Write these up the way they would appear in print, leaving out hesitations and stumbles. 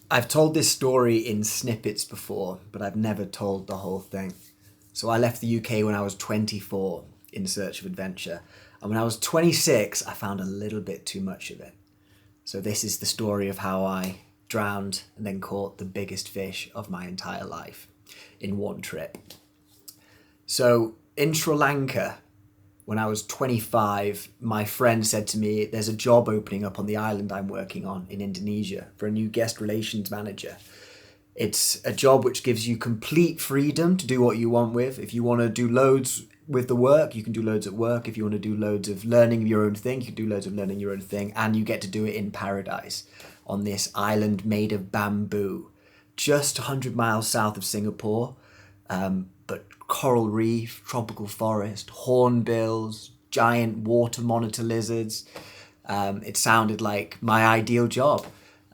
I've told this story in snippets before, but I've never told the whole thing. So I left the UK when I was 24 in search of adventure. And when I was 26, I found a little bit too much of it. So this is the story of how I drowned and then caught the biggest fish of my entire life in one trip. So in Sri Lanka, when I was 25, my friend said to me, there's a job opening up on the island I'm working on in Indonesia for a new guest relations manager. It's a job which gives you complete freedom to do what you want with. If you want to do loads with the work, you can do loads at work. If you want to do loads of learning your own thing, you can do loads of learning your own thing. And you get to do it in paradise on this island made of bamboo, just 100 miles south of Singapore. But coral reef, tropical forest, hornbills, giant water monitor lizards. It sounded like my ideal job.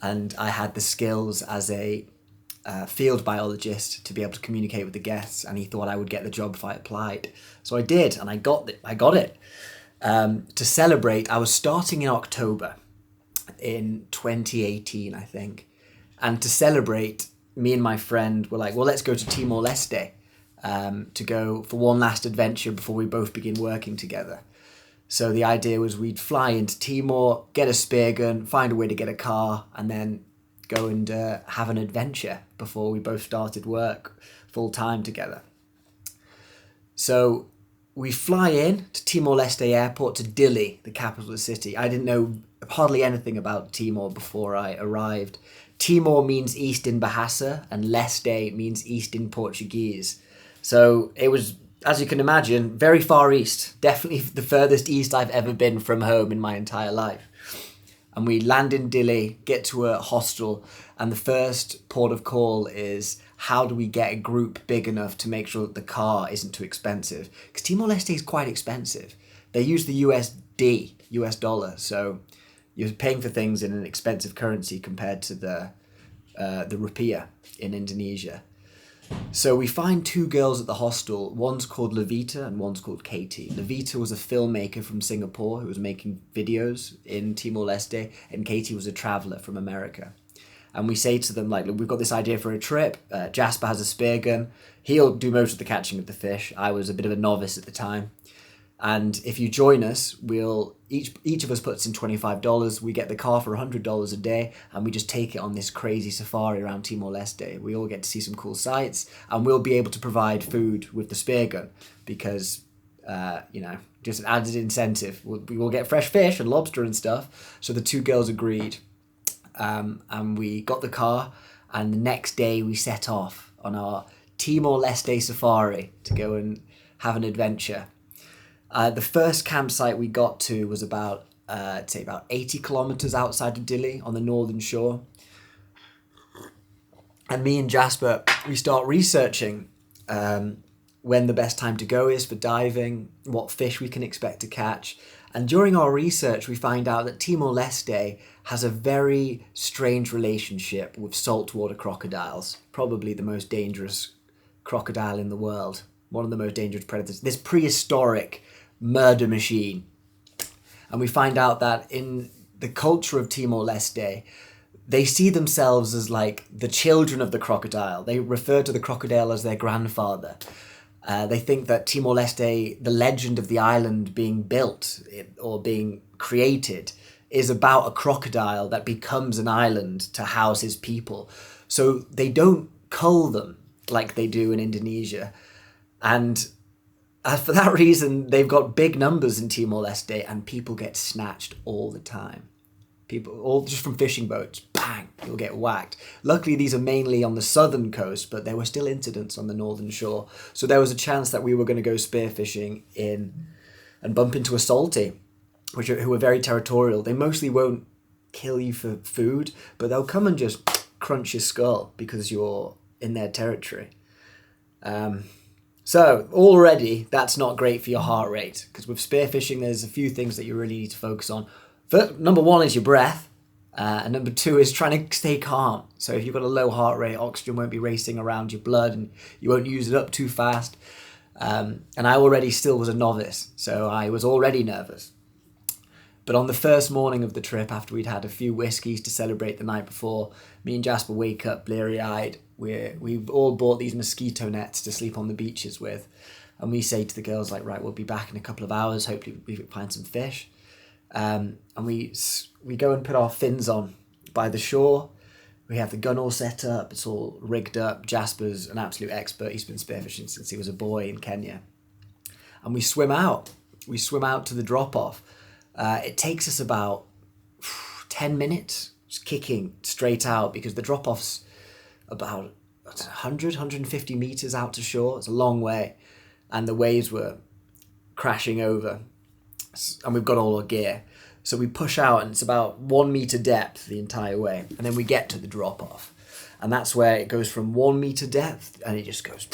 And I had the skills as a field biologist to be able to communicate with the guests. And he thought I would get the job if I applied. So I did, and I got it. To celebrate, I was starting in October in 2018, I think. And to celebrate, me and my friend were like, well, let's go to Timor Leste. To go for one last adventure before we both begin working together. So the idea was we'd fly into Timor, get a spear gun, find a way to get a car, and then go and have an adventure before we both started work full time together. So we fly in to Timor Leste airport to Dili, the capital of the city. I didn't know hardly anything about Timor before I arrived. Timor means east in Bahasa, and Leste means east in Portuguese. So it was, as you can imagine, very far east. Definitely the furthest east I've ever been from home in my entire life. And we land in Dili, get to a hostel, and the first port of call is, how do we get a group big enough to make sure that the car isn't too expensive? Because Timor-Leste is quite expensive. They use the USD, US dollar, so you're paying for things in an expensive currency compared to the rupiah in Indonesia. So we find two girls at the hostel. One's called Levita and one's called Katie. Levita was a filmmaker from Singapore who was making videos in Timor-Leste, and Katie was a traveller from America. And we say to them, like, look, we've got this idea for a trip. Jasper has a spear gun. He'll do most of the catching of the fish. I was a bit of a novice at the time. And if you join us, we'll each of us puts in $25. We get the car for $100 a day, and we just take it on this crazy safari around Timor-Leste. We all get to see some cool sights, and we'll be able to provide food with the spear gun because, just an added incentive. We will get fresh fish and lobster and stuff. So the two girls agreed, and we got the car, and the next day we set off on our Timor-Leste safari to go and have an adventure. The first campsite we got to was about 80 kilometers outside of Dili on the northern shore. And me and Jasper, we start researching when the best time to go is for diving, what fish we can expect to catch. And during our research, we find out that Timor-Leste has a very strange relationship with saltwater crocodiles, probably the most dangerous crocodile in the world, one of the most dangerous predators, this prehistoric murder machine. And we find out that in the culture of Timor-Leste, they see themselves as like the children of the crocodile. They refer to the crocodile as their grandfather. They think that Timor-Leste, the legend of the island being built or being created, is about a crocodile that becomes an island to house his people. So they don't cull them like they do in Indonesia. And for that reason, they've got big numbers in Timor-Leste, and people get snatched all the time. People, all just from fishing boats, bang, you'll get whacked. Luckily, these are mainly on the southern coast, but there were still incidents on the northern shore. So there was a chance that we were going to go spearfishing in and bump into a salty, who are very territorial. They mostly won't kill you for food, but they'll come and just crunch your skull because you're in their territory. So already that's not great for your heart rate, because with spearfishing there's a few things that you really need to focus on. Number one is your breath, and number two is trying to stay calm. So if you've got a low heart rate, oxygen won't be racing around your blood and you won't use it up too fast. And I already still was a novice, so I was already nervous. But on the first morning of the trip, after we'd had a few whiskeys to celebrate the night before, Me and Jasper wake up bleary-eyed. We've all bought these mosquito nets to sleep on the beaches with. And we say to the girls, like, right, we'll be back in a couple of hours. Hopefully we find some fish. And we go and put our fins on by the shore. We have the gun all set up. It's all rigged up. Jasper's an absolute expert. He's been spearfishing since he was a boy in Kenya. And we swim out. We swim out to the drop-off. It takes us about 10 minutes just kicking straight out because the drop-off's about 100, 150 meters out to shore. It's a long way. And the waves were crashing over. And we've got all our gear. So we push out and it's about 1 meter depth the entire way. And then we get to the drop-off. And that's where it goes from 1 meter depth and it just goes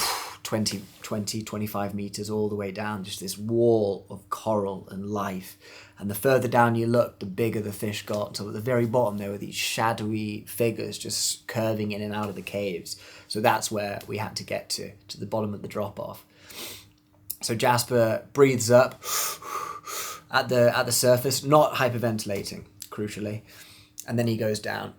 20, 25 meters all the way down. Just this wall of coral and life. And the further down you look, the bigger the fish got. So at the very bottom, there were these shadowy figures just curving in and out of the caves. So that's where we had to get to the bottom of the drop-off. So Jasper breathes up at the surface, not hyperventilating, crucially. And then he goes down.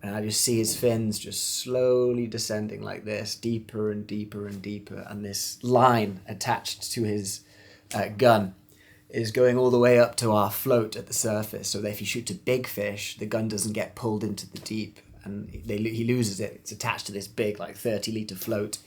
And I just see his fins just slowly descending like this, deeper and deeper and deeper. And this line attached to his gun is going all the way up to our float at the surface. So that if you shoot a big fish, the gun doesn't get pulled into the deep and he loses it. It's attached to this big, like 30-litre float.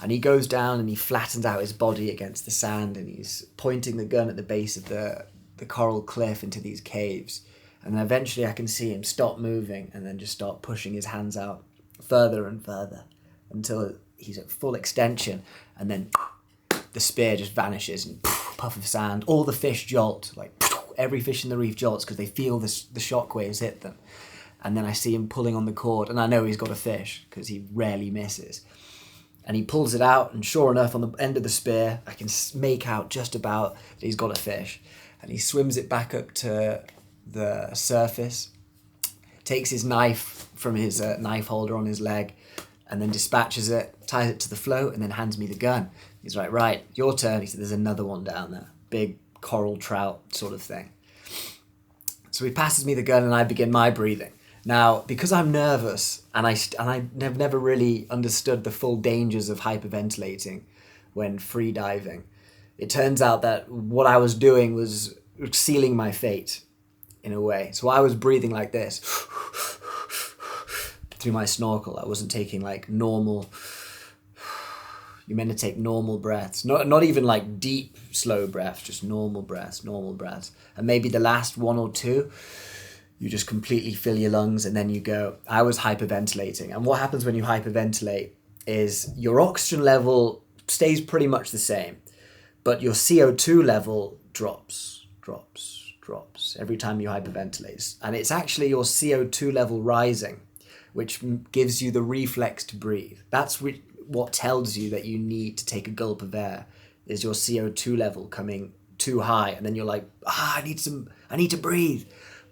And he goes down and he flattens out his body against the sand and he's pointing the gun at the base of the coral cliff into these caves. And then eventually I can see him stop moving and then just start pushing his hands out further and further until he's at full extension. And then the spear just vanishes and puff of sand. All the fish jolt, like every fish in the reef jolts because they feel the shockwaves hit them. And then I see him pulling on the cord and I know he's got a fish because he rarely misses. And he pulls it out and sure enough on the end of the spear, I can make out just about that he's got a fish. And he swims it back up to the surface, takes his knife from his knife holder on his leg and then dispatches it, ties it to the float and then hands me the gun. He's like, right, your turn. He said, there's another one down there, big coral trout sort of thing. So he passes me the gun and I begin my breathing. Now, because I'm nervous and I've never really understood the full dangers of hyperventilating when free diving, it turns out that what I was doing was sealing my fate in a way. So I was breathing like this through my snorkel. I wasn't taking like normal. You're meant to take normal breaths, not even like deep, slow breaths, just normal breaths. And maybe the last one or two, you just completely fill your lungs and then you go. I was hyperventilating. And what happens when you hyperventilate is your oxygen level stays pretty much the same, but your CO2 level drops every time you hyperventilate. And it's actually your CO2 level rising, which gives you the reflex to breathe. That's what tells you that you need to take a gulp of air, is your CO2 level coming too high. And then you're like, I need to breathe.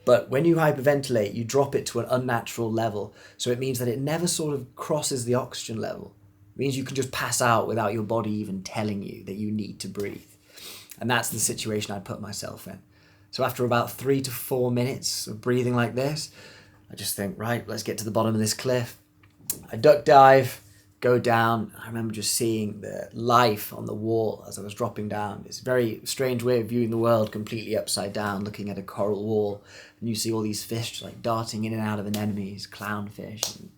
But when you hyperventilate, you drop it to an unnatural level. So it means that it never sort of crosses the oxygen level. It means you can just pass out without your body even telling you that you need to breathe. And that's the situation I put myself in. So after about 3 to 4 minutes of breathing like this, I just think, right, let's get to the bottom of this cliff. I duck dive, go down. I remember just seeing the life on the wall as I was dropping down. It's a very strange way of viewing the world, completely upside down, looking at a coral wall. And you see all these fish like darting in and out of anemones, clownfish and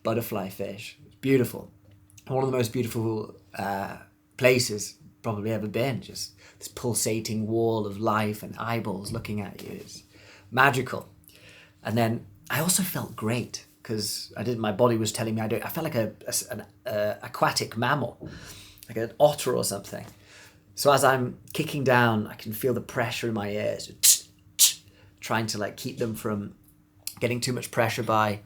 butterfly fish. It's beautiful. One of the most beautiful places probably ever been. Just this pulsating wall of life and eyeballs looking at you. It's magical. And then I also felt great because my body was telling me I felt like an aquatic mammal, like an otter or something. So as I'm kicking down, I can feel the pressure in my ears, trying to like keep them from getting too much pressure by,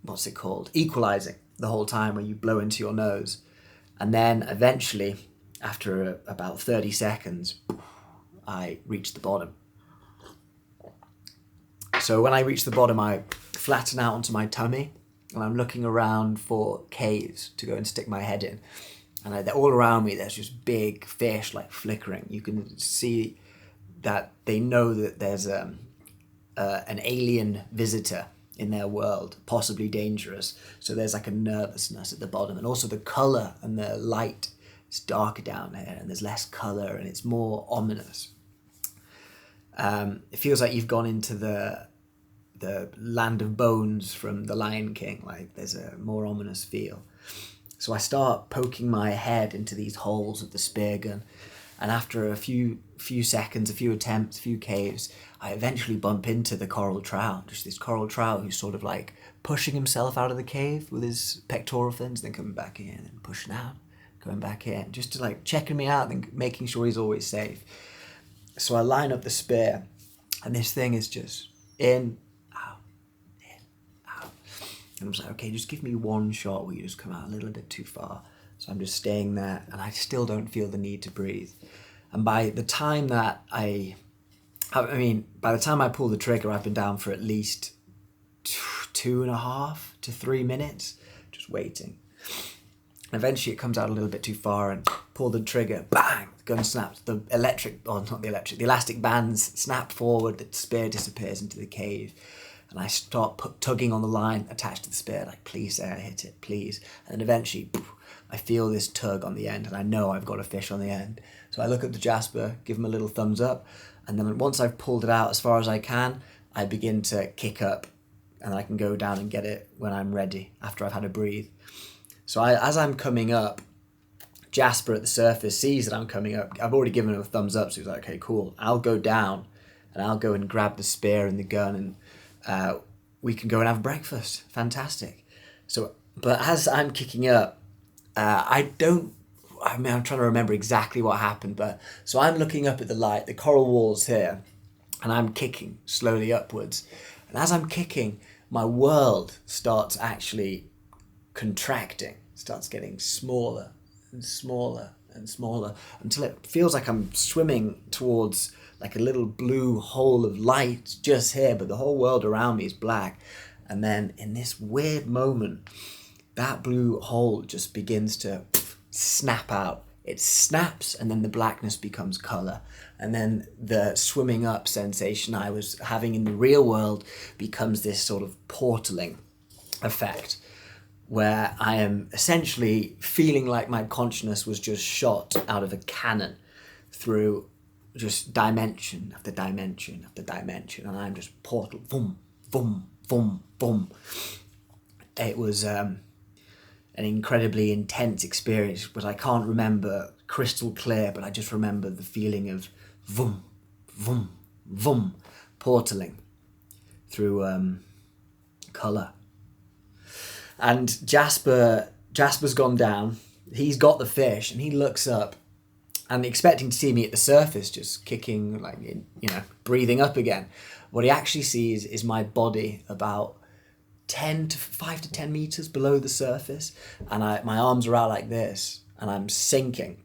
what's it called? Equalizing the whole time when you blow into your nose. And then eventually, after about 30 seconds, I reached the bottom. So when I reach the bottom, I flatten out onto my tummy and I'm looking around for caves to go and stick my head in. And all around me, there's just big fish like flickering. You can see that they know that there's an alien visitor in their world, possibly dangerous. So there's like a nervousness at the bottom, and also the colour and the light is darker down here, and there's less colour, and it's more ominous. It feels like you've gone into the land of bones from The Lion King. Like there's a more ominous feel. So I start poking my head into these holes of the spear gun, and after a few seconds, a few attempts, a few caves, I eventually bump into the coral trout. Just this coral trout who's sort of like pushing himself out of the cave with his pectoral fins, then coming back in and pushing out, going back in, just to like checking me out and making sure he's always safe. So I line up the spear, and this thing is just in, out, in, out. And I'm just like, okay, just give me one shot where you just come out a little bit too far. So I'm just staying there, and I still don't feel the need to breathe. And by the time that by the time I pull the trigger, I've been down for at least 2.5 to 3 minutes, just waiting. And eventually it comes out a little bit too far, and pull the trigger, bang, the gun snaps, the elastic bands snap forward, the spear disappears into the cave. And I start tugging on the line attached to the spear, like, please say I hit it, please. And then eventually, I feel this tug on the end, and I know I've got a fish on the end. So I look at the Jasper, give him a little thumbs up, and then once I've pulled it out as far as I can, I begin to kick up, and I can go down and get it when I'm ready, after I've had a breathe. So as I'm coming up, Jasper at the surface sees that I'm coming up. I've already given him a thumbs up, so he's like, okay, cool. I'll go down, and I'll go and grab the spear and the gun, and we can go and have breakfast. Fantastic. But as I'm kicking up, I'm trying to remember exactly what happened, so I'm looking up at the light, the coral wall's here, and I'm kicking slowly upwards. And as I'm kicking, my world starts actually contracting, starts getting smaller and smaller and smaller, until it feels like I'm swimming towards like a little blue hole of light just here, but the whole world around me is black. And then in this weird moment, that blue hole just begins to snap out. It snaps, and then the blackness becomes colour. And then the swimming up sensation I was having in the real world becomes this sort of portaling effect, where I am essentially feeling like my consciousness was just shot out of a cannon through just dimension after dimension after dimension, and I'm just portal, boom, boom, boom, boom. It was an incredibly intense experience, but I can't remember crystal clear, but I just remember the feeling of vroom, vroom, vroom, portaling through colour. And Jasper's gone down, he's got the fish, and he looks up, and expecting to see me at the surface, just kicking, like, breathing up again. What he actually sees is my body about 5 to 10 meters below the surface, and my arms are out like this, and I'm sinking,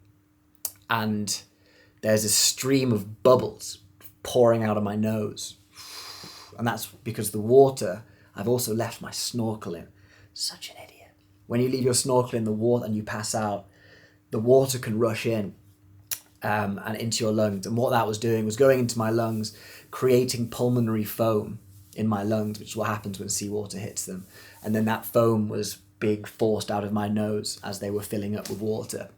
and there's a stream of bubbles pouring out of my nose, and that's because the water, I've also left my snorkel in. Such an idiot. When you leave your snorkel in the water and you pass out, the water can rush in and into your lungs, and what that was doing was going into my lungs, creating pulmonary foam in my lungs, which is what happens when seawater hits them. And then that foam was being forced out of my nose as they were filling up with water.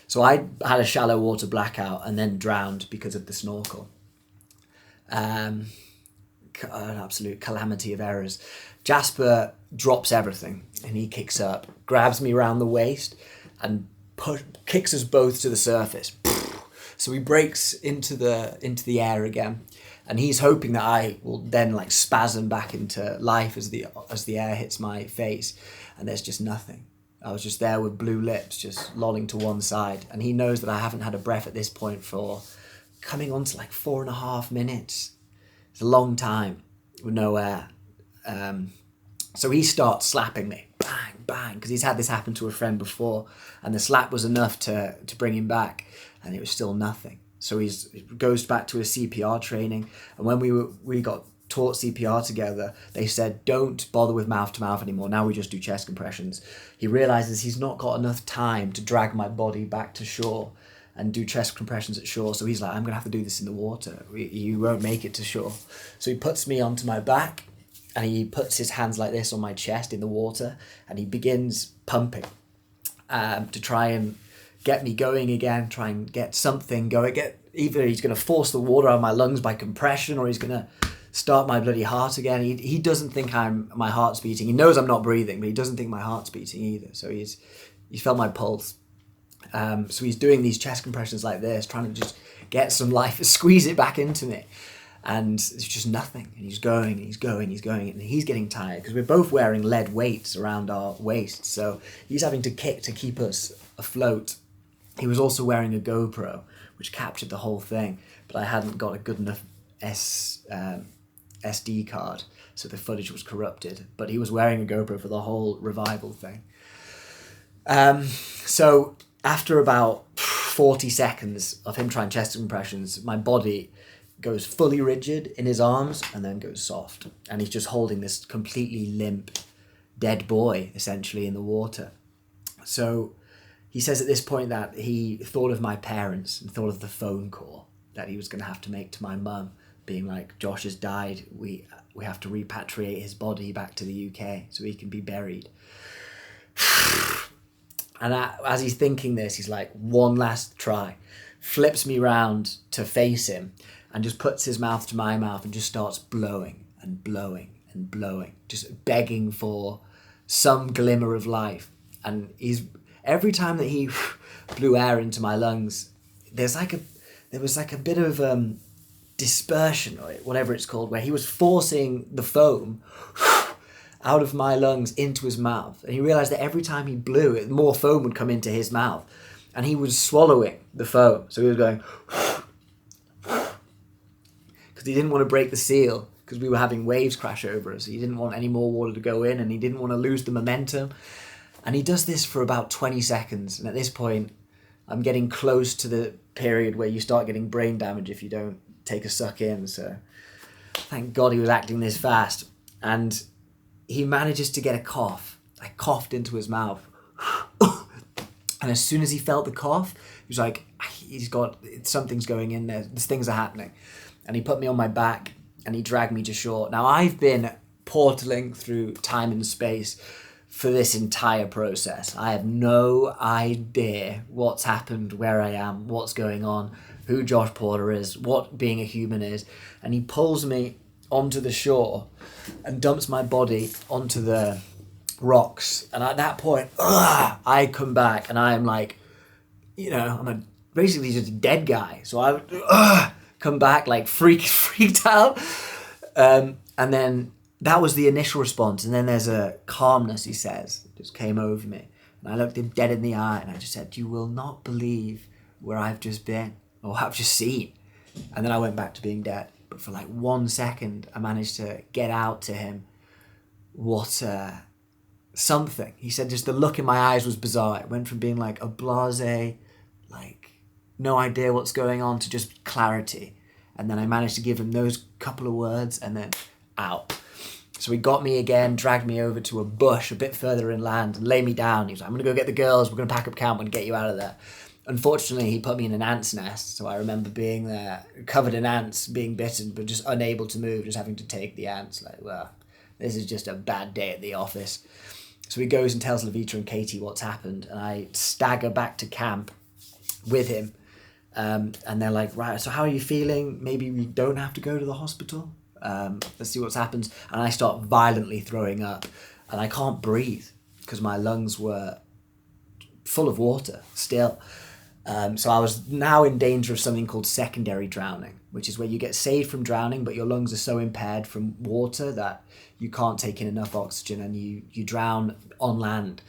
So I had a shallow water blackout and then drowned because of the snorkel. An absolute calamity of errors. Jasper drops everything, and he kicks up, grabs me around the waist, and kicks us both to the surface. So he breaks into the air again, and he's hoping that I will then like spasm back into life as the air hits my face, and there's just nothing. I was just there with blue lips, just lolling to one side, and he knows that I haven't had a breath at this point for coming on to like 4.5 minutes. It's a long time with no air. So he starts slapping me, bang, bang, because he's had this happen to a friend before, and the slap was enough to bring him back, and it was still nothing. So he goes back to his CPR training, and when we got taught CPR together, they said, don't bother with mouth-to-mouth anymore, now we just do chest compressions. He realises he's not got enough time to drag my body back to shore and do chest compressions at shore, so he's like, I'm going to have to do this in the water. You won't make it to shore. So he puts me onto my back, and he puts his hands like this on my chest in the water, and he begins pumping to try and get me going again, try and get something going. Either he's going to force the water out of my lungs by compression, or he's going to start my bloody heart again. He doesn't think my heart's beating. He knows I'm not breathing, but he doesn't think my heart's beating either. So he felt my pulse. So he's doing these chest compressions like this, trying to just get some life, squeeze it back into me. And it's just nothing. And he's going, and he's going, he's going. And he's getting tired because we're both wearing lead weights around our waists. So he's having to kick to keep us afloat. He was also wearing a GoPro, which captured the whole thing. But I hadn't got a good enough SD card, so the footage was corrupted. But he was wearing a GoPro for the whole revival thing. So after about 40 seconds of him trying chest compressions, my body goes fully rigid in his arms and then goes soft. And he's just holding this completely limp, dead boy, essentially, in the water. So he says at this point that he thought of my parents and thought of the phone call that he was going to have to make to my mum, being like, Josh has died. We have to repatriate his body back to the UK so he can be buried. And as he's thinking this, he's like, one last try, flips me round to face him and just puts his mouth to my mouth and just starts blowing and blowing and blowing, just begging for some glimmer of life. And every time that he blew air into my lungs, there was like a bit of dispersion, or whatever it's called, where he was forcing the foam out of my lungs into his mouth. And he realized that every time he blew it, more foam would come into his mouth, and he was swallowing the foam. So he was going because he didn't want to break the seal, because we were having waves crash over us. He didn't want any more water to go in, and he didn't want to lose the momentum. And he does this for about 20 seconds. And at this point, I'm getting close to the period where you start getting brain damage if you don't take a suck in. So thank God he was acting this fast. And he manages to get a cough. I coughed into his mouth. And as soon as he felt the cough, he was like, something's going in there. Things are happening. And he put me on my back and he dragged me to shore. Now, I've been portaling through time and space for this entire process. I have no idea what's happened, where I am, what's going on, who Josh Porter is, what being a human is. And he pulls me onto the shore and dumps my body onto the rocks. And at that point, I come back and I am like, I'm basically just a dead guy. So I come back like freaked out. And then that was the initial response. And then there's a calmness, he says, just came over me. And I looked him dead in the eye and I just said, you will not believe where I've just been or what I've just seen. And then I went back to being dead. But for like 1 second, I managed to get out to him something. He said just the look in my eyes was bizarre. It went from being like a blasé, like no idea what's going on, to just clarity. And then I managed to give him those couple of words and then out. So he got me again, dragged me over to a bush a bit further inland and lay me down. He was like, I'm going to go get the girls. We're going to pack up camp and get you out of there. Unfortunately, he put me in an ant's nest. So I remember being there, covered in ants, being bitten, but just unable to move, just having to take the ants. Like, well, this is just a bad day at the office. So he goes and tells Levita and Katie what's happened. And I stagger back to camp with him. And they're like, right, so how are you feeling? Maybe we don't have to go to the hospital. Let's see what's happened. And I start violently throwing up. And I can't breathe because my lungs were full of water still. So I was now in danger of something called secondary drowning, which is where you get saved from drowning, but your lungs are so impaired from water that you can't take in enough oxygen and you drown on land.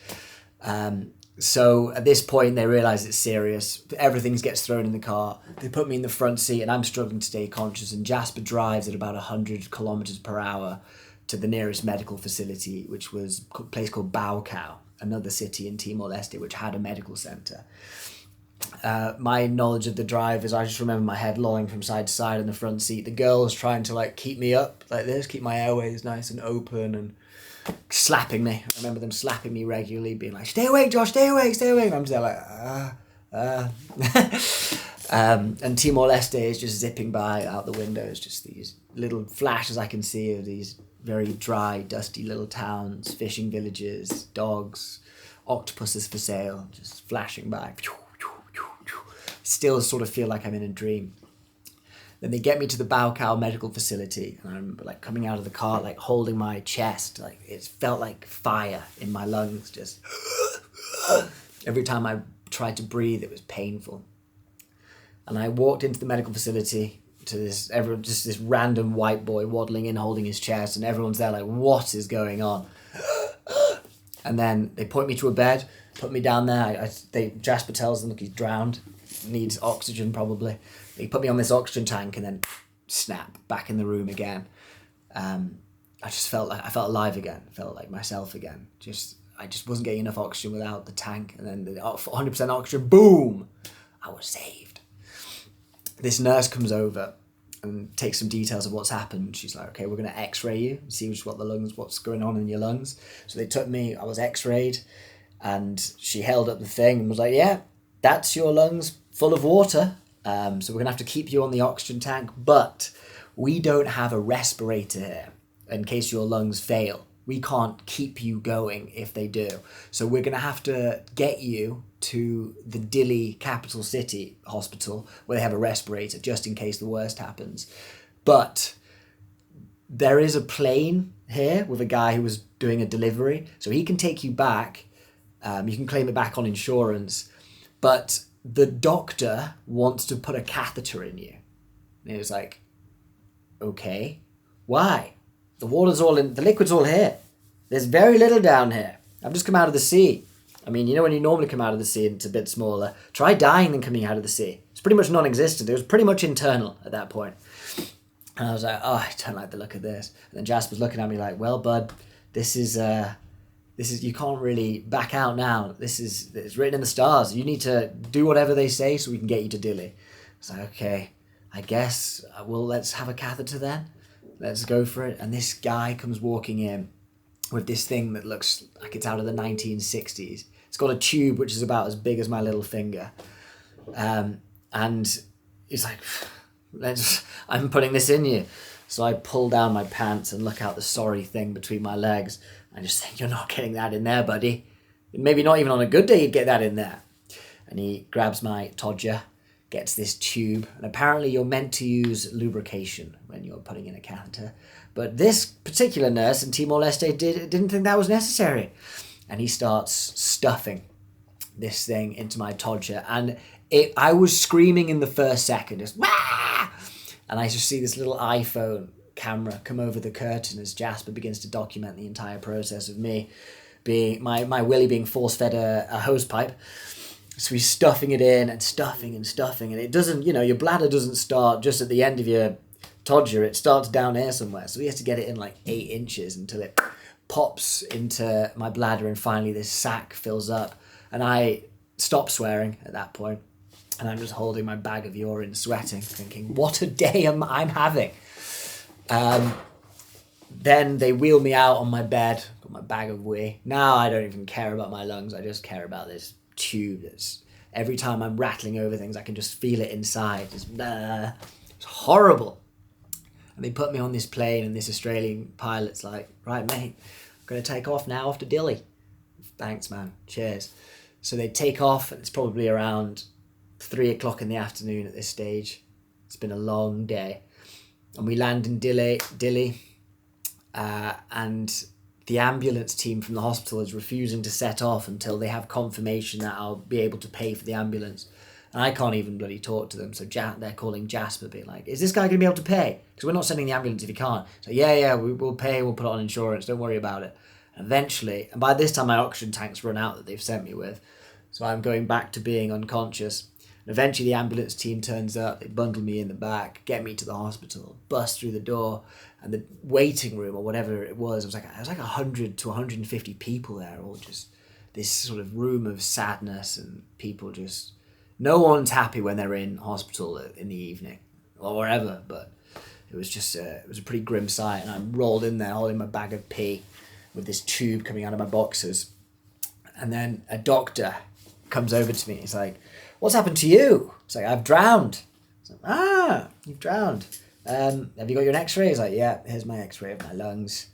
So at this point, they realise it's serious. Everything gets thrown in the car. They put me in the front seat and I'm struggling to stay conscious. And Jasper drives at about 100 kilometres per hour to the nearest medical facility, which was a place called Baucau, another city in Timor Leste, which had a medical centre. My knowledge of the drive is I just remember my head lolling from side to side in the front seat. The girls trying to like keep me up like this, keep my airways nice and open, and slapping me. I remember them slapping me regularly, being like, stay awake, Josh, stay awake, stay awake. And I'm just like, and Timor Leste is just zipping by out the windows, just these little flashes I can see of these very dry, dusty little towns, fishing villages, dogs, octopuses for sale, just flashing by. Still sort of feel like I'm in a dream. Then they get me to the Baokou medical facility, and I remember like coming out of the car, like holding my chest, like it felt like fire in my lungs. Just every time I tried to breathe, it was painful. And I walked into the medical facility to this random white boy waddling in, holding his chest, and everyone's there like, what is going on? And then they point me to a bed, put me down there. Jasper tells them, look, he's drowned, needs oxygen probably. He put me on this oxygen tank, and then snap, back in the room again. I just felt like I felt alive again, felt like myself again. I just wasn't getting enough oxygen without the tank, and then the 100% oxygen, boom, I was saved. This nurse comes over and takes some details of what's happened. She's like, okay, we're going to x-ray you and see what's going on in your lungs. So they took me, I was x-rayed, and she held up the thing and was like, yeah, that's your lungs full of water. So we're going to have to keep you on the oxygen tank, but we don't have a respirator here in case your lungs fail. We can't keep you going if they do. So we're going to have to get you to the Dili capital city hospital where they have a respirator just in case the worst happens. But there is a plane here with a guy who was doing a delivery, so he can take you back. You can claim it back on insurance, but the doctor wants to put a catheter in you. And it was like, okay, why? The liquid's all here. There's very little down here. I've just come out of the sea. I mean, you know when you normally come out of the sea and it's a bit smaller? Try dying than coming out of the sea. It's pretty much non-existent. It was pretty much internal at that point. And I was like, oh, I don't like the look of this. And then Jasper's looking at me like, well, bud, this is you can't really back out now. It's written in the stars. You need to do whatever they say so we can get you to Dili. It's like, okay, I guess, well, let's have a catheter then. Let's go for it. And this guy comes walking in with this thing that looks like it's out of the 1960s. It's got a tube which is about as big as my little finger. And he's like, I'm putting this in you. So I pull down my pants and look out the sorry thing between my legs. I just think, you're not getting that in there, buddy. Maybe not even on a good day you'd get that in there. And he grabs my todger, gets this tube, and apparently you're meant to use lubrication when you're putting in a catheter. But this particular nurse in Timor Leste didn't think that was necessary. And he starts stuffing this thing into my todger. And I was screaming in the first second, just, wah! And I just see this little iPhone camera come over the curtain as Jasper begins to document the entire process of me being, my willy being force-fed a hose pipe. So he's stuffing it in and stuffing and stuffing. And it doesn't, your bladder doesn't start just at the end of your todger. It starts down here somewhere. So he has to get it in like 8 inches until it pops into my bladder. And finally this sack fills up. And I stop swearing at that point. And I'm just holding my bag of urine, sweating, thinking, what a day I'm having. Then they wheel me out on my bed, got my bag of wee. Now I don't even care about my lungs. I just care about this tube. That's every time I'm rattling over things, I can just feel it inside. It's horrible. And they put me on this plane, and this Australian pilot's like, right, mate, I'm going to take off now, off to Dili. Thanks, man. Cheers. So they take off, and it's probably around 3 o'clock in the afternoon at this stage. It's been a long day. And we land in Dili, and the ambulance team from the hospital is refusing to set off until they have confirmation that I'll be able to pay for the ambulance. And I can't even bloody talk to them, so they're calling Jasper, being like, is this guy going to be able to pay? Because we're not sending the ambulance if he can't. So yeah, we'll pay, we'll put it on insurance, don't worry about it. And eventually, and by this time my oxygen tank's run out that they've sent me with, so I'm going back to being unconscious. And eventually the ambulance team turns up, they bundle me in the back, get me to the hospital, bust through the door, and the waiting room or whatever it was like 100 to 150 people there, all just this sort of room of sadness, and people just, no one's happy when they're in hospital in the evening or wherever, but it was just it was a pretty grim sight. And I'm rolled in there holding my bag of pee with this tube coming out of my boxers. And then a doctor comes over to me. He's like, what's happened to you? It's like, I've drowned. It's like, you've drowned. Have you got your x-ray? He's like, yeah, here's my x-ray of my lungs.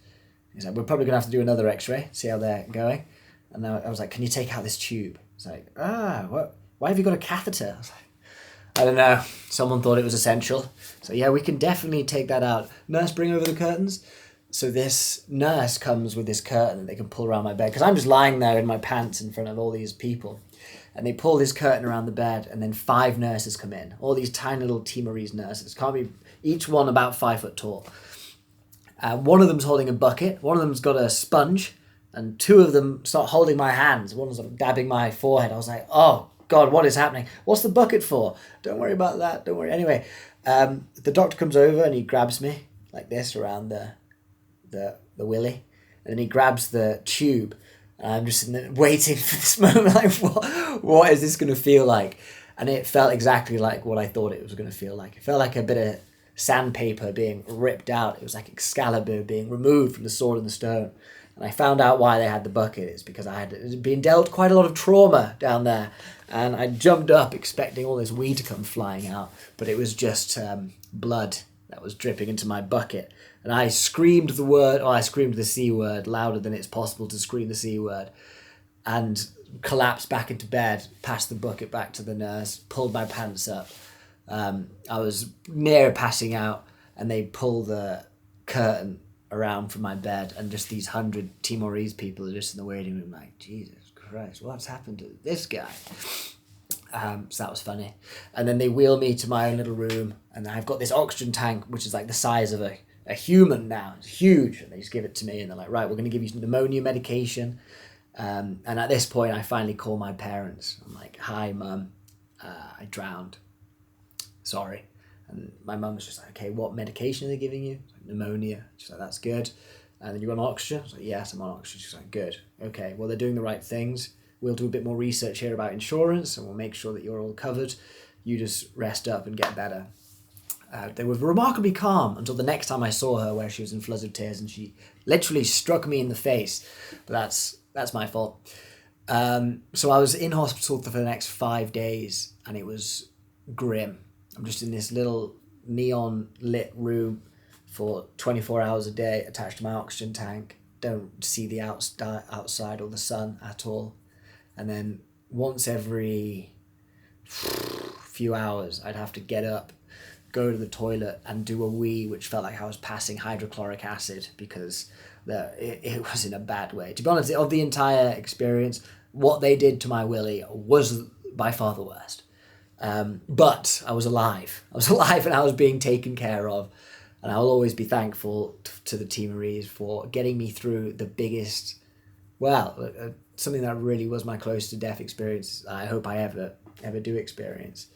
He's like, we're probably going to have to do another x-ray, see how they're going. And I was like, can you take out this tube? He's like, what? Why have you got a catheter? I was like, I don't know. Someone thought it was essential. So yeah, we can definitely take that out. Nurse, bring over the curtains. So this nurse comes with this curtain that they can pull around my bed. Because I'm just lying there in my pants in front of all these people. And they pull this curtain around the bed, and then 5 nurses come in. All these tiny little Timorese nurses. Can't be, each one about 5 foot tall. One of them's holding a bucket. One of them's got a sponge. And 2 of them start holding my hands. One was dabbing my forehead. I was like, oh, God, what is happening? What's the bucket for? Don't worry about that. Don't worry. Anyway, the doctor comes over and he grabs me like this around the willy. And then he grabs the tube. And I'm just waiting for this moment. Like, what is this going to feel like? And it felt exactly like what I thought it was going to feel like. It felt like a bit of sandpaper being ripped out. It was like Excalibur being removed from the sword and the stone. And I found out why they had the bucket. It's because I had been dealt quite a lot of trauma down there. And I jumped up expecting all this weed to come flying out. But it was just blood that was dripping into my bucket. And I screamed I screamed the C word louder than it's possible to scream the C word. And collapsed back into bed, passed the bucket back to the nurse, pulled my pants up. I was near passing out, and they pull the curtain around from my bed, and just these 100 Timorese people are just in the waiting room like, Jesus Christ, what's happened to this guy? So that was funny. And then they wheel me to my own little room, and I've got this oxygen tank, which is like the size of a human now. It's huge. And they just give it to me, and they're like, right, we're going to give you some pneumonia medication. And at this point, I finally call my parents. I'm like, hi, Mum, I drowned. Sorry. And my mum was just like, okay, what medication are they giving you? Like, pneumonia. She's like, that's good. And then you on oxygen? I was like, yes, I'm on oxygen. She's like, good. Okay, well, they're doing the right things. We'll do a bit more research here about insurance, and we'll make sure that you're all covered. You just rest up and get better. They were remarkably calm until the next time I saw her, where she was in floods of tears, and she literally struck me in the face. But that's my fault. So I was in hospital for the next 5 days, and it was grim. I'm just in this little neon lit room for 24 hours a day, attached to my oxygen tank. Don't see the outside or the sun at all. And then once every few hours, I'd have to get up, go to the toilet, and do a wee, which felt like I was passing hydrochloric acid, because it was in a bad way. To be honest, of the entire experience, what they did to my willy was by far the worst. But I was alive. I was alive, and I was being taken care of. And I will always be thankful to the Timorese for getting me through the biggest, something that really was my close to death experience. I hope I ever do experience.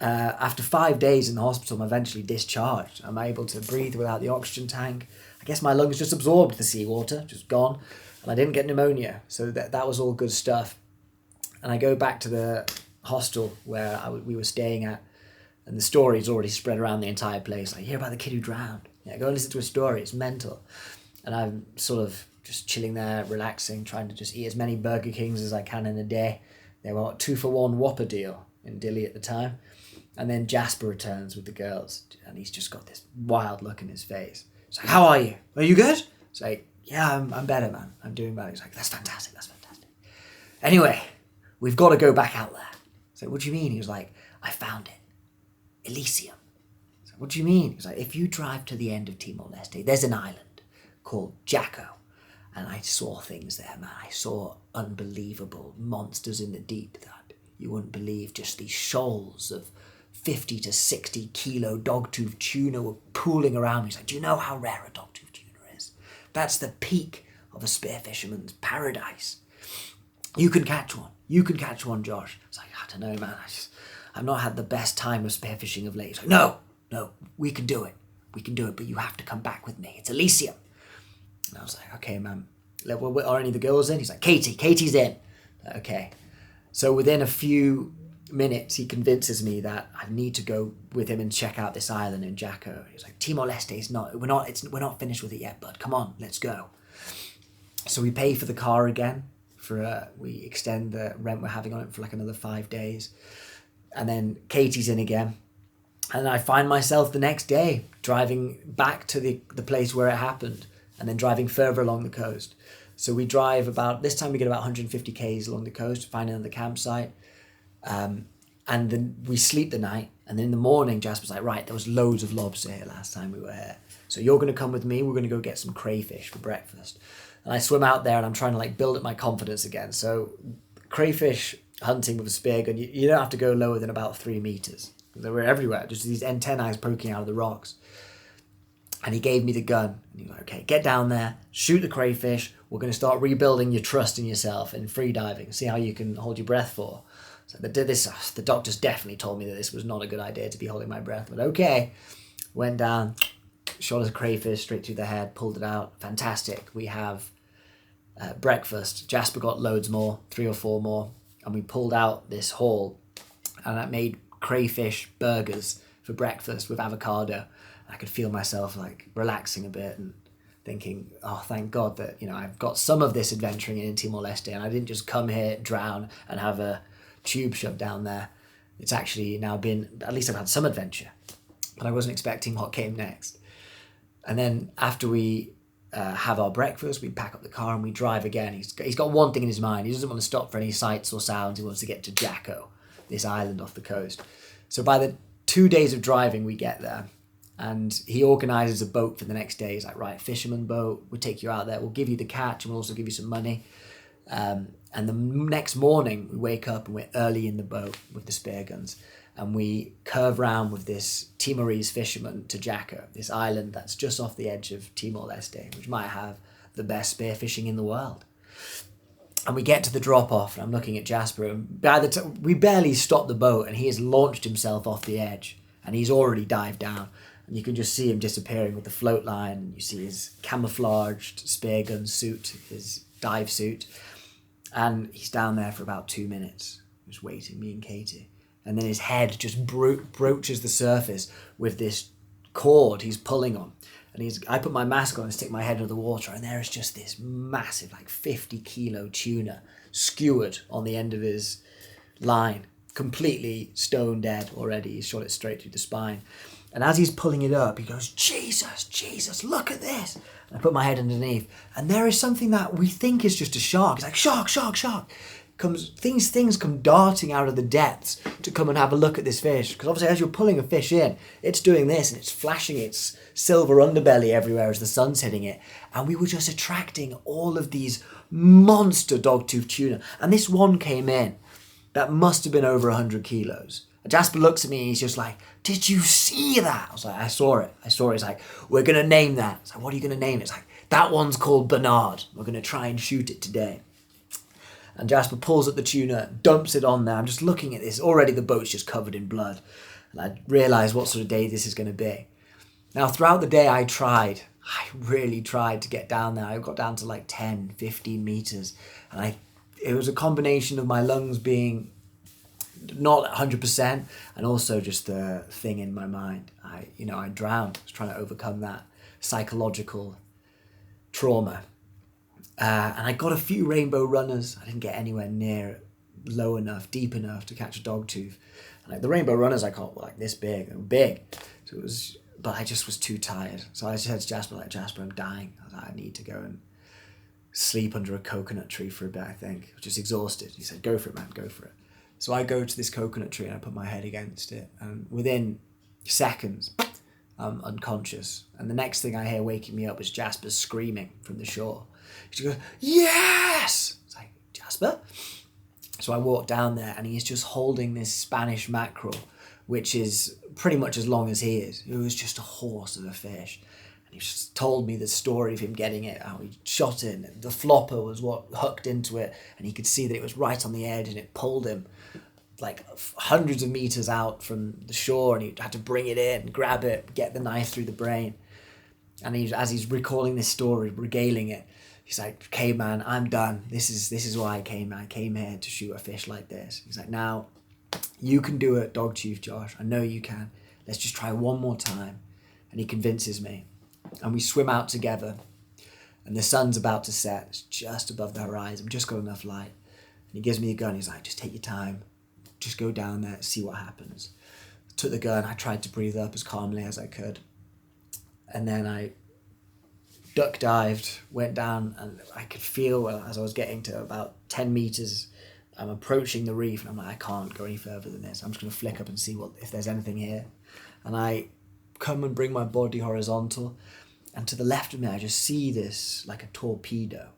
After 5 days in the hospital, I'm eventually discharged. I'm able to breathe without the oxygen tank. I guess my lungs just absorbed the seawater, just gone. And I didn't get pneumonia. So that was all good stuff. And I go back to the hostel where we were staying at. And the story's already spread around the entire place. Like, hear about the kid who drowned. Yeah, go and listen to a story. It's mental. And I'm sort of just chilling there, relaxing, trying to just eat as many Burger Kings as I can in a day. They were 2-for-1 Whopper deal in Dili at the time. And then Jasper returns with the girls. And he's just got this wild look in his face. He's like, how are you? Are you good? It's like, yeah, I'm better, man. I'm doing better. He's like, that's fantastic. That's fantastic. Anyway, we've got to go back out there. So what do you mean? He was like, I found it. Elysium. So what do you mean? He was like, if you drive to the end of Timor Leste, there's an island called Jacko. And I saw things there, man. I saw unbelievable monsters in the deep that you wouldn't believe. Just these shoals of 50 to 60 kilo dogtooth tuna were pooling around me. He's like, do you know how rare a dogtooth tuna is? That's the peak of a spearfisherman's paradise. You can catch one. You can catch one, Josh. It's like, I don't know, man. I've not had the best time of spearfishing of late. He's like, no, we can do it. We can do it, but you have to come back with me. It's Elysium. And I was like, okay, man. Are any of the girls in? He's like, Katie's in. Okay. So within a few minutes, he convinces me that I need to go with him and check out this island in Jacko. He's like, Timor Leste is we're not finished with it yet, bud. Come on, let's go. So we pay for the car again. We extend the rent we're having on it for like another 5 days. And then Katie's in again. And I find myself the next day driving back to the place where it happened and then driving further along the coast. So we drive this time we get about 150 k's along the coast, find another campsite. And then we sleep the night. And then in the morning, Jasper's like, right, there was loads of lobster here last time we were here. So you're going to come with me. We're going to go get some crayfish for breakfast. And I swim out there and I'm trying to like build up my confidence again. So crayfish hunting with a spear gun, you don't have to go lower than about 3 meters. They were everywhere, just these antennae poking out of the rocks. And he gave me the gun. And he was like, okay, get down there, shoot the crayfish. We're going to start rebuilding your trust in yourself in free diving. See how you can hold your breath for. So the doctors definitely told me that this was not a good idea to be holding my breath. But okay, went down, shot a crayfish straight through the head, pulled it out. Fantastic. We have breakfast. Jasper got loads more, 3 or 4 more. And we pulled out this haul. And I made crayfish burgers for breakfast with avocado. I could feel myself like relaxing a bit and thinking, oh, thank God that, I've got some of this adventuring in Timor Leste and I didn't just come here, drown and have a tube shoved down there. It's actually now been, at least I've had some adventure, but I wasn't expecting what came next. And then after we have our breakfast, we pack up the car and we drive again. He's got one thing in his mind. He doesn't want to stop for any sights or sounds. He wants to get to Jacko, this island off the coast. So by the 2 days of driving, we get there and he organises a boat for the next day. He's like, right, fisherman boat, we'll take you out there. We'll give you the catch and we'll also give you some money. And the next morning we wake up and we're early in the boat with the spear guns and we curve round with this Timorese fisherman to Jacko, this island that's just off the edge of Timor Leste, which might have the best spearfishing in the world. And we get to the drop-off, and I'm looking at Jasper, and by the time we barely stop the boat, and he has launched himself off the edge, and he's already dived down. And you can just see him disappearing with the float line, and you see his camouflaged spear gun suit, his dive suit, and he's down there for about 2 minutes, just waiting, me and Katie. And then his head just broaches the surface with this cord he's pulling on. And I put my mask on and stick my head under the water, and there is just this massive, like 50-kilo tuna skewered on the end of his line, completely stone dead already. He's shot it straight through the spine. And as he's pulling it up, he goes, Jesus, look at this. And I put my head underneath, and there is something that we think is just a shark. It's like, shark. Things come darting out of the depths to come and have a look at this fish. Because obviously as you're pulling a fish in, it's doing this and it's flashing its silver underbelly everywhere as the sun's hitting it. And we were just attracting all of these monster dogtooth tuna. And this one came in that must have been over 100 kilos. And Jasper looks at me and he's just like, did you see that? I was like, I saw it. He's like, we're going to name that. It's like, what are you going to name it? It's like, that one's called Bernard. We're going to try and shoot it today. And Jasper pulls up the tuna, dumps it on there. I'm just looking at this. Already the boat's just covered in blood. And I realise what sort of day this is going to be. Now, throughout the day, I really tried to get down there. I got down to like 10, 15 metres. And it was a combination of my lungs being not 100% and also just the thing in my mind. I drowned. I was trying to overcome that psychological trauma. And I got a few rainbow runners. I didn't get anywhere near low enough, deep enough to catch a dogtooth. And like the rainbow runners I caught were like this big. They were big. But I just was too tired. So I said to Jasper, I'm dying. I was like, I need to go and sleep under a coconut tree for a bit, I think. I was just exhausted. He said, go for it, man, go for it. So I go to this coconut tree and I put my head against it. And within seconds, I'm unconscious. And the next thing I hear waking me up is Jasper screaming from the shore. She goes, yes! It's like, Jasper? So I walk down there and he's just holding this Spanish mackerel, which is pretty much as long as he is. It was just a horse of a fish. And he just told me the story of him getting it, how he shot it. And the flopper was what hooked into it. And he could see that it was right on the edge and it pulled him like hundreds of meters out from the shore. And he had to bring it in, grab it, get the knife through the brain. And as he's recalling this story, regaling it, he's like, okay, man, I'm done. This is why I came. I came here to shoot a fish like this. He's like, now, you can do it, Dogtooth Josh. I know you can. Let's just try one more time. And he convinces me. And we swim out together. And the sun's about to set. It's just above the horizon. We've just got enough light. And he gives me a gun. He's like, just take your time. Just go down there, see what happens. took the gun, I tried to breathe up as calmly as I could. And then I duck dived, went down, and I could feel as I was getting to about 10 meters, I'm approaching the reef, and I'm like, I can't go any further than this. I'm just going to flick up and see if there's anything here. And I come and bring my body horizontal, and to the left of me, I just see this like a torpedo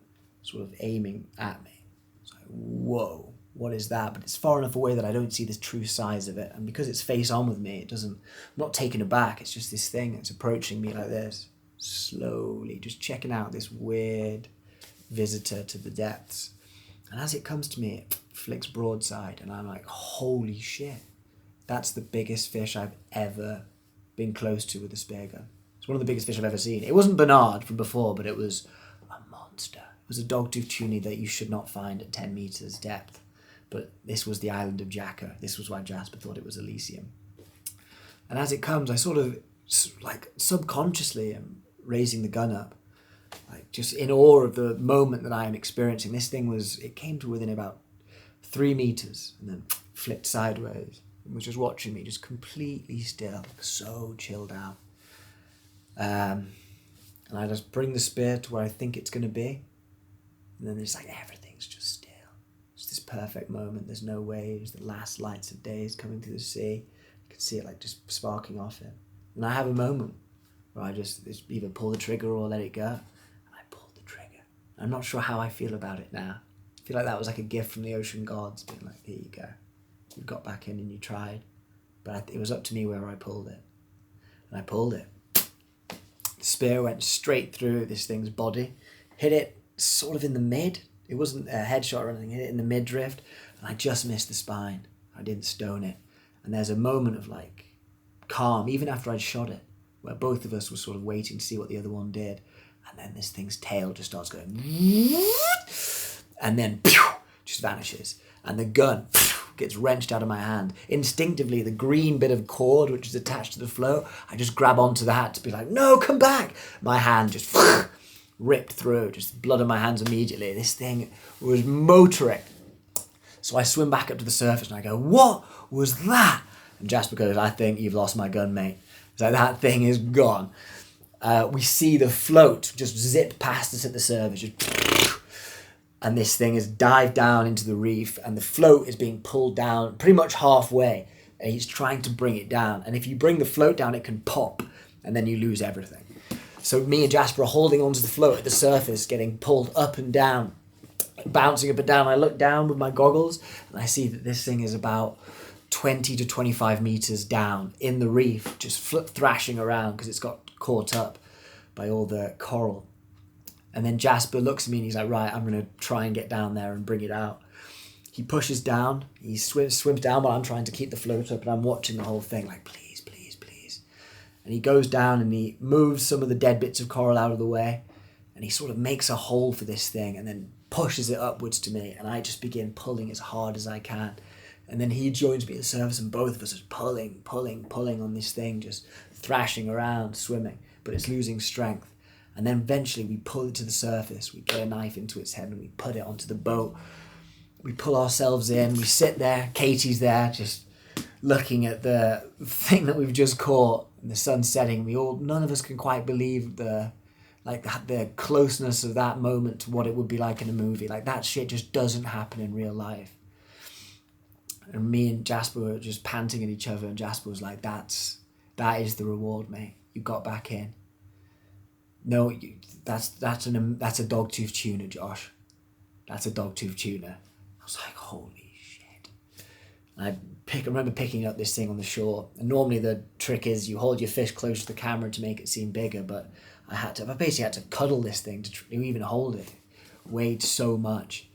sort of aiming at me. It's like, whoa, what is that? But it's far enough away that I don't see the true size of it. And because it's face on with me, I'm not taken aback. It's just this thing that's approaching me like this, slowly, just checking out this weird visitor to the depths. And as it comes to me, it flicks broadside, and I'm like, holy shit, that's the biggest fish I've ever been close to with a spear gun. It's one of the biggest fish I've ever seen. It wasn't Bernard from before, but it was a monster. It was a dogtooth tuna that you should not find at 10 meters depth. But this was the island of Jacka. This was why Jasper thought it was Elysium. And as it comes, I sort of, like, subconsciously am raising the gun up, like just in awe of the moment that I am experiencing. This thing it came to within about 3 meters and then flipped sideways and was just watching me, just completely still, so chilled out. And I just bring the spear to where I think it's going to be. And then it's like everything's just still. It's this perfect moment. There's no waves, the last lights of days coming through the sea. You can see it like just sparking off it. And I have a moment where I just either pull the trigger or let it go. And I pulled the trigger. I'm not sure how I feel about it now. I feel like that was like a gift from the ocean gods, being like, here you go. You got back in and you tried. But it was up to me where I pulled it. And I pulled it. The spear went straight through this thing's body, hit it sort of in the mid. It wasn't a headshot or anything, hit it in the midriff, and I just missed the spine. I didn't stone it. And there's a moment of like calm, even after I'd shot it, where both of us were sort of waiting to see what the other one did. And then this thing's tail just starts going, and then just vanishes. And the gun gets wrenched out of my hand. Instinctively, the green bit of cord which is attached to the float, I just grab onto that to be like, no, come back. My hand just ripped through, just blood on my hands immediately. This thing was motoring. So I swim back up to the surface and I go, what was that? And Jasper goes, I think you've lost my gun, mate. It's like, that thing is gone. We see the float just zip past us at the surface, and this thing has dived down into the reef, and the float is being pulled down pretty much halfway, and he's trying to bring it down. And if you bring the float down, it can pop, and then you lose everything. So me and Jasper are holding onto the float at the surface, getting pulled up and down, bouncing up and down. I look down with my goggles, and I see that this thing is about 20 to 25 meters down in the reef, just thrashing around because it's got caught up by all the coral. And then Jasper looks at me and he's like, right, I'm going to try and get down there and bring it out. He pushes down, he swims down while I'm trying to keep the float up, and I'm watching the whole thing like, please, please, please. And he goes down and he moves some of the dead bits of coral out of the way, and he sort of makes a hole for this thing and then pushes it upwards to me, and I just begin pulling as hard as I can. And then he joins me at the surface, and both of us are pulling on this thing, just thrashing around, swimming, but it's losing strength. And then eventually we pull it to the surface, we get a knife into its head and we put it onto the boat. We pull ourselves in, we sit there, Katie's there, just looking at the thing that we've just caught, and the sun's setting. None of us can quite believe the closeness of that moment to what it would be like in a movie. Like, that shit just doesn't happen in real life. And me and Jasper were just panting at each other, and Jasper was like, that is the reward, mate. You got back in. No, that's a dogtooth tuna, Josh. That's a dogtooth tuna. I was like, holy shit. And I remember picking up this thing on the shore. And normally the trick is you hold your fish close to the camera to make it seem bigger, but I basically had to cuddle this thing to even hold it. It weighed so much.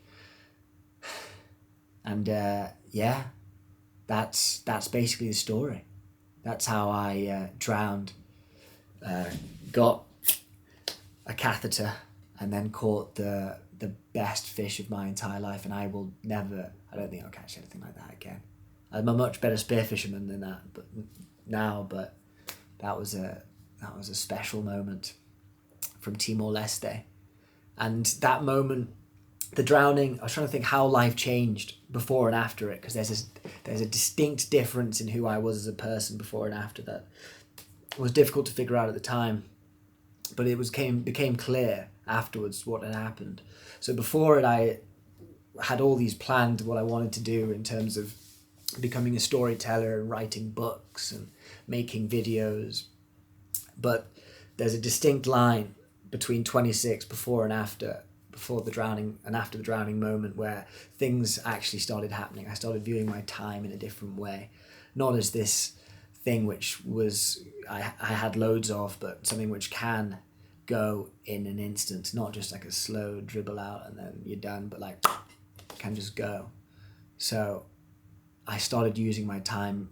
And yeah, that's basically the story. That's how I drowned, got a catheter, and then caught the best fish of my entire life. And I don't think I'll catch anything like that again. I'm a much better spearfisherman than that, but that was a special moment from Timor Leste. And that moment the drowning, I was trying to think how life changed before and after it, because there's a distinct difference in who I was as a person before and after that. It was difficult to figure out at the time, but it became clear afterwards what had happened. So before it, I had all these planned, what I wanted to do in terms of becoming a storyteller and writing books and making videos. But there's a distinct line between 26 before the drowning and after the drowning moment, where things actually started happening. I started viewing my time in a different way, not as this thing which was I had loads of, but something which can go in an instant, not just like a slow dribble out and then you're done, but like can just go. So I started using my time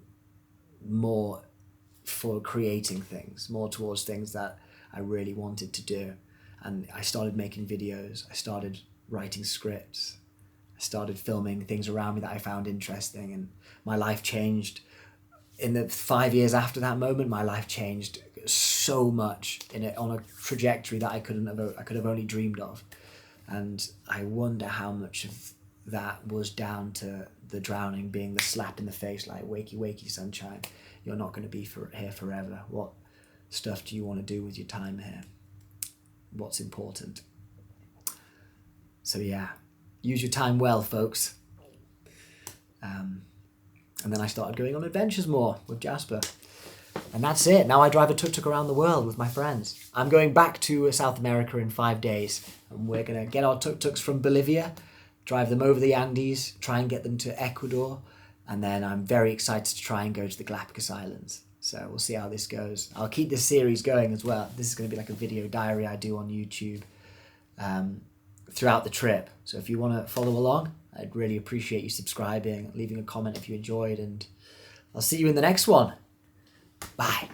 more for creating things, more towards things that I really wanted to do. And I started making videos, I started writing scripts, I started filming things around me that I found interesting, and my life changed. In the 5 years after that moment, my life changed so much on a trajectory that I could have only dreamed of. And I wonder how much of that was down to the drowning being the slap in the face, like wakey, wakey, sunshine. You're not going to be here forever. What stuff do you want to do with your time here? What's important? So yeah, use your time well, folks. And then I started going on adventures more with Jasper. And that's it. Now I drive a tuk-tuk around the world with my friends. I'm going back to South America in 5 days. And we're going to get our tuk-tuks from Bolivia, drive them over the Andes, try and get them to Ecuador. And then I'm very excited to try and go to the Galapagos Islands. So we'll see how this goes. I'll keep this series going as well. This is going to be like a video diary I do on YouTube throughout the trip. So if you want to follow along, I'd really appreciate you subscribing, leaving a comment if you enjoyed, and I'll see you in the next one. Bye.